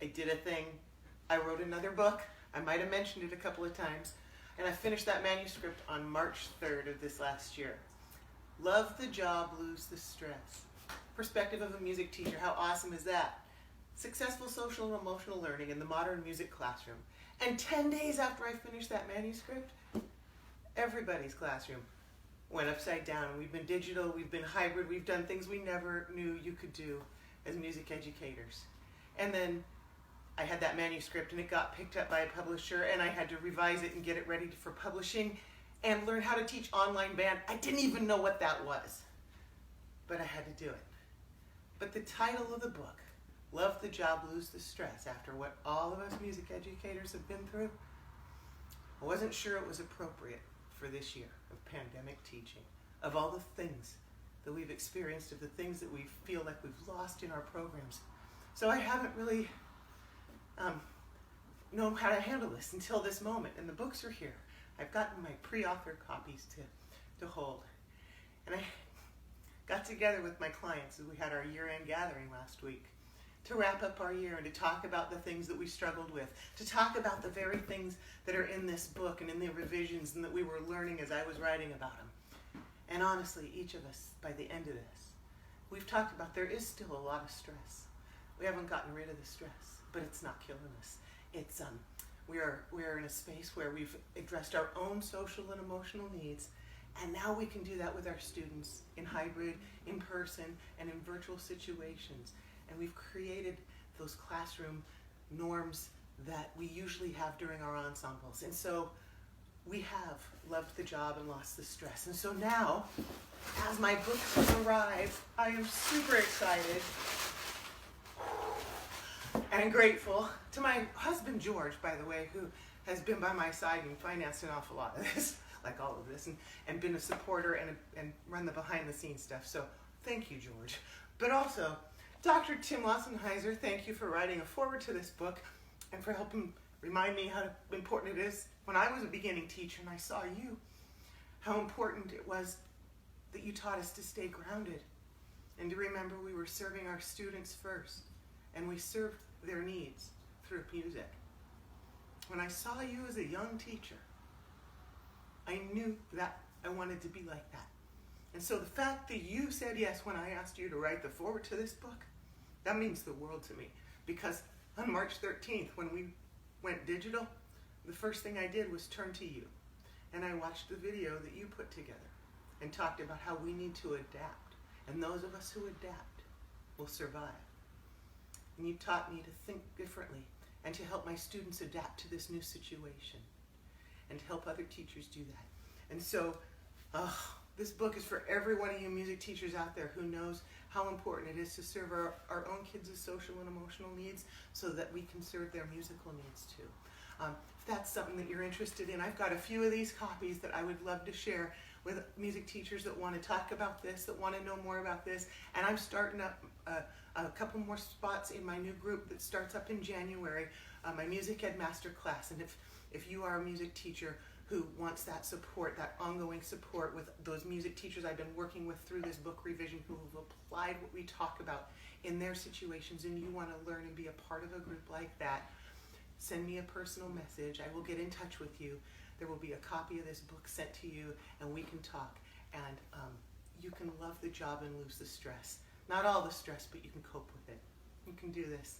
I did a thing. I wrote another book. I might have mentioned it a couple of times. And I finished that manuscript on March 3rd of this last year. Love the job, lose the stress. Perspective of a music teacher, how awesome is that? Successful social and emotional learning in the modern music classroom. And 10 days after I finished that manuscript, everybody's classroom went upside down. We've been digital, we've been hybrid, we've done things we never knew you could do as music educators. And then I had that manuscript and it got picked up by a publisher and I had to revise it and get it ready for publishing and learn how to teach online band. I didn't even know what that was, but I had to do it. But the title of the book, Love the Job, Lose the Stress, after what all of us music educators have been through, I wasn't sure it was appropriate for this year of pandemic teaching, of all the things that we've experienced, of the things that we feel like we've lost in our programs. So I haven't really known how to handle this until this moment, and the books are here. I've gotten my pre-authored copies to hold. And I got together with my clients as we had our year-end gathering last week to wrap up our year and to talk about the things that we struggled with, to talk about the very things that are in this book and in the revisions and that we were learning as I was writing about them. And honestly, each of us, by the end of this, we've talked about there is still a lot of stress. We haven't gotten rid of the stress, but it's not killing us. It's we are in a space where we've addressed our own social and emotional needs, and now we can do that with our students in hybrid, in person, and in virtual situations. And we've created those classroom norms that we usually have during our ensembles. And so we have loved the job and lost the stress. And so now, as my books arrive, I am super excited and grateful to my husband, George, by the way, who has been by my side and financed an awful lot of this, like all of this, and been a supporter and run the behind-the-scenes stuff. So thank you, George. But also, Dr. Tim Lassenheiser, thank you for writing a foreword to this book and for helping remind me how important it is. When I was a beginning teacher and I saw you, how important it was that you taught us to stay grounded and to remember we were serving our students first, and we served their needs through music. When I saw you as a young teacher, I knew that I wanted to be like that. And so the fact that you said yes when I asked you to write the foreword to this book, that means the world to me. Because on March 13th, when we went digital, the first thing I did was turn to you. And I watched the video that you put together and talked about how we need to adapt. And those of us who adapt will survive. And you taught me to think differently and to help my students adapt to this new situation and to help other teachers do that. And so this book is for every one of you music teachers out there who knows how important it is to serve our own kids' social and emotional needs so that we can serve their musical needs too. If that's something that you're interested in, I've got a few of these copies that I would love to share with music teachers that want to talk about this, that want to know more about this. And I'm starting up a couple more spots in my new group that starts up in January, my Music Ed Masterclass. And if you are a music teacher who wants that support, that ongoing support with those music teachers I've been working with through this book revision who have applied what we talk about in their situations, and you want to learn and be a part of a group like that, send me a personal message. I will get in touch with you. There will be a copy of this book sent to you, and we can talk. And you can love the job and lose the stress. Not all the stress, but you can cope with it. You can do this.